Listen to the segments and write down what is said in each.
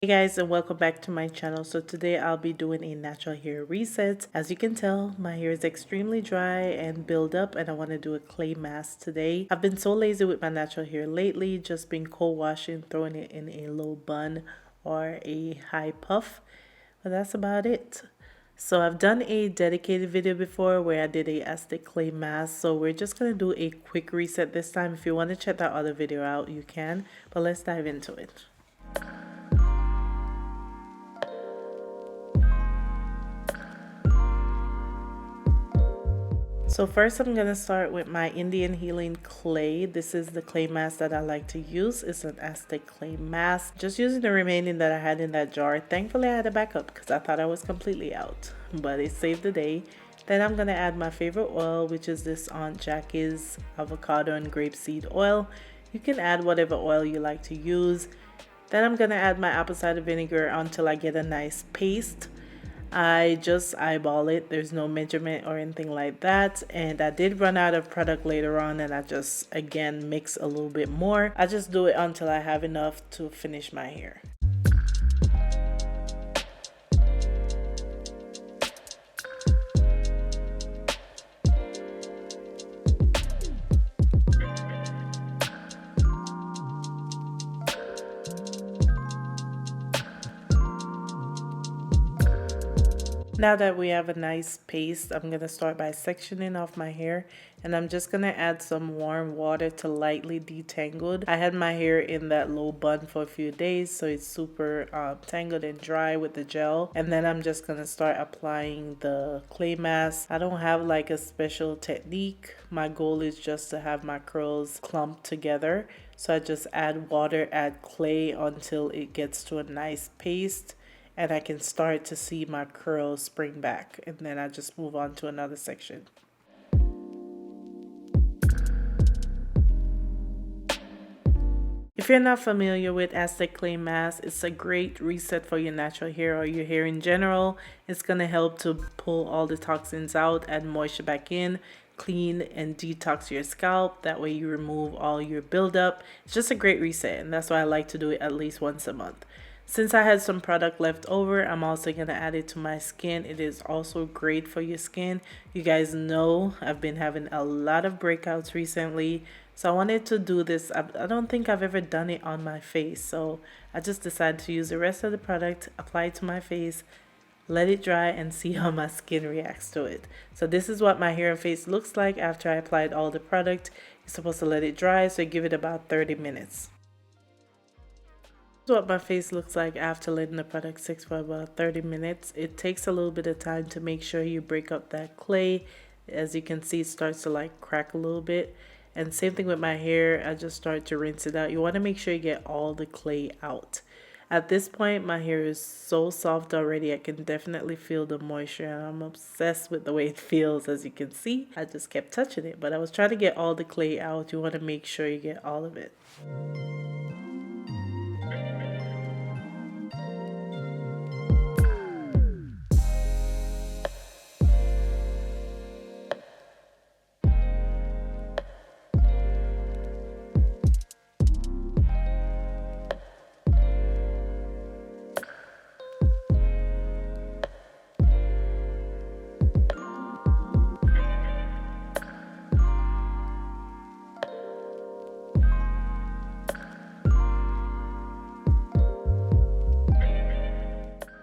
Hey guys, and welcome back to my channel. So today I'll be doing a natural hair reset. As you can tell, my hair is extremely dry and build up, and I want to do a clay mask today. I've been so lazy with my natural hair lately, just been cold washing, throwing it in a low bun or a high puff, but that's about it. So I've done a dedicated video before where I did a aztec clay mask, so we're just going to do a quick reset this time. If you want to check that other video out, you can, but let's dive into it. So first I'm going to start with my Indian Healing Clay. This is the clay mask that I like to use. It's an aztec clay mask. Just using the remaining that I had in that jar. Thankfully I had a backup because I thought I was completely out, but it saved the day. Then I'm going to add my favorite oil, which is this Aunt Jackie's avocado and grapeseed oil. You can add whatever oil you like to use. Then I'm going to add my apple cider vinegar until I get a nice paste. I just eyeball it. There's no measurement or anything like that. And I did run out of product later on, and I just again mix a little bit more. I just do it until I have enough to finish my hair. Now that we have a nice paste, I'm going to start by sectioning off my hair, and I'm just going to add some warm water to lightly detangle it. I had my hair in that low bun for a few days, so it's super tangled and dry with the gel. And then I'm just going to start applying the clay mask. I don't have like a special technique. My goal is just to have my curls clump together. So I just add water, add clay until it gets to a nice paste, and I can start to see my curls spring back, and then I just move on to another section. If you're not familiar with aztec clay mask, it's a great reset for your natural hair or your hair in general. It's going to help to pull all the toxins out, add moisture back in, clean and detox your scalp. That way you remove all your buildup. It's just a great reset, and that's why I like to do it at least once a month. Since I had some product left over, I'm also going to add it to my skin. It is also great for your skin. You guys know I've been having a lot of breakouts recently, so I wanted to do this. I don't think I've ever done it on my face, so I just decided to use the rest of the product, apply it to my face, let it dry, and see how my skin reacts to it. So this is what my hair and face looks like after I applied all the product. You're supposed to let it dry, so give it about 30 minutes. This is what my face looks like after letting the product sit for about 30 minutes. It takes a little bit of time to make sure you break up that clay. As you can see, it starts to like crack a little bit. And same thing with my hair. I just start to rinse it out. You want to make sure you get all the clay out. At this point, my hair is so soft already. I can definitely feel the moisture, and I'm obsessed with the way it feels. As you can see, I just kept touching it, but I was trying to get all the clay out. You want to make sure you get all of it.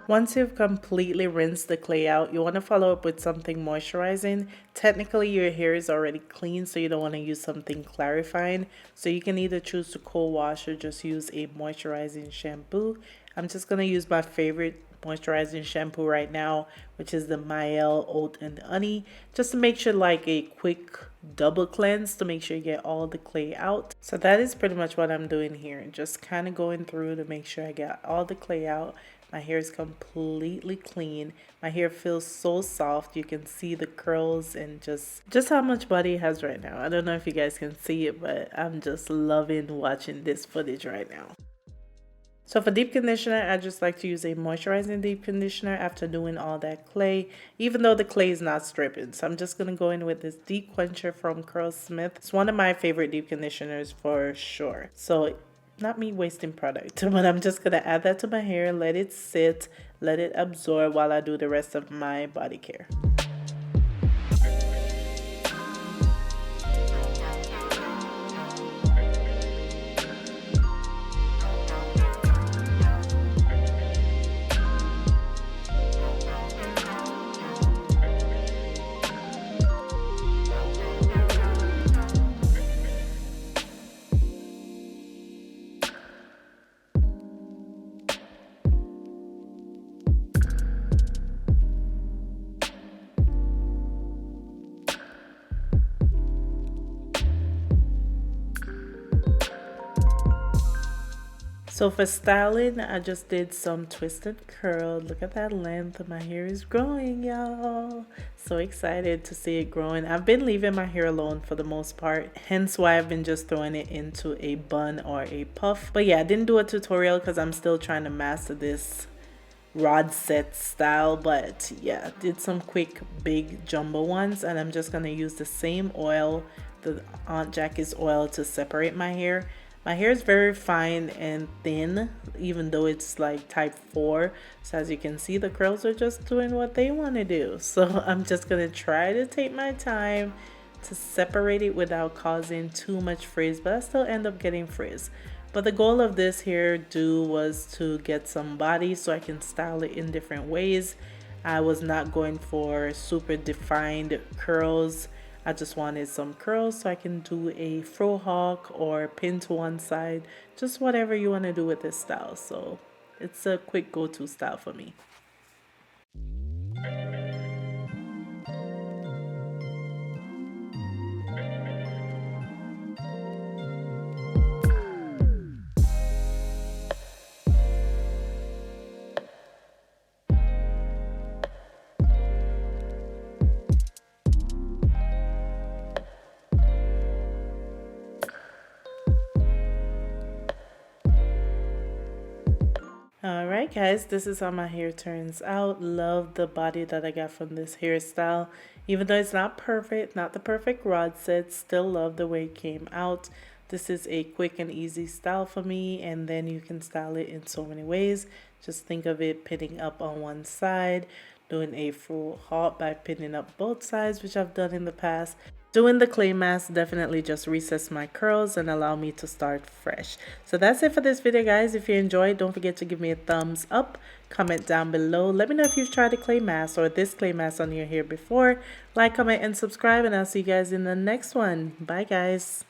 Once you've completely rinsed the clay out, you want to follow up with something moisturizing. Technically, your hair is already clean, so you don't want to use something clarifying. So you can either choose to cold wash or just use a moisturizing shampoo. I'm just going to use my favorite moisturizing shampoo right now, which is the Mael Oat and Honey, just to make sure like a quick double cleanse to make sure you get all the clay out. So that is pretty much what I'm doing here, just kind of going through to make sure I get all the clay out. My hair is completely clean. My hair feels so soft. You can see the curls and just how much body it has right now. I don't know if you guys can see it, but I'm just loving watching this footage right now. So for deep conditioner, I just like to use a moisturizing deep conditioner after doing all that clay, even though the clay is not stripping. So I'm just going to go in with this Deep Quencher from Curl Smith. It's one of my favorite deep conditioners for sure. So not me wasting product, but I'm just gonna add that to my hair, let it sit, let it absorb while I do the rest of my body care. So for styling, I just did some twisted curl. Look at that length. My hair is growing, y'all. So excited to see it growing. I've been leaving my hair alone for the most part, hence why I've been just throwing it into a bun or a puff. But yeah, I didn't do a tutorial because I'm still trying to master this rod set style. But yeah, did some quick big jumbo ones, and I'm just gonna use the same oil, the Aunt Jackie's oil, to separate my hair. My hair is very fine and thin, even though it's like type 4. So as you can see, the curls are just doing what they want to do. So I'm just going to try to take my time to separate it without causing too much frizz, but I still end up getting frizz. But the goal of this hairdo was to get some body so I can style it in different ways. I was not going for super defined curls. I just wanted some curls so I can do a fro hawk or pin to one side, just whatever you want to do with this style. So it's a quick go-to style for me. Alright guys, this is how my hair turns out. Love the body that I got from this hairstyle. Even though it's not perfect, not the perfect rod set, still love the way it came out. This is a quick and easy style for me, and then you can style it in so many ways. Just think of it pinning up on one side, doing a full halt by pinning up both sides, which I've done in the past. Doing the clay mask definitely just resets my curls and allow me to start fresh. So that's it for this video, guys. If you enjoyed, don't forget to give me a thumbs up. Comment down below. Let me know if you've tried a clay mask or this clay mask on your hair before. Like, comment, and subscribe, and I'll see you guys in the next one. Bye, guys.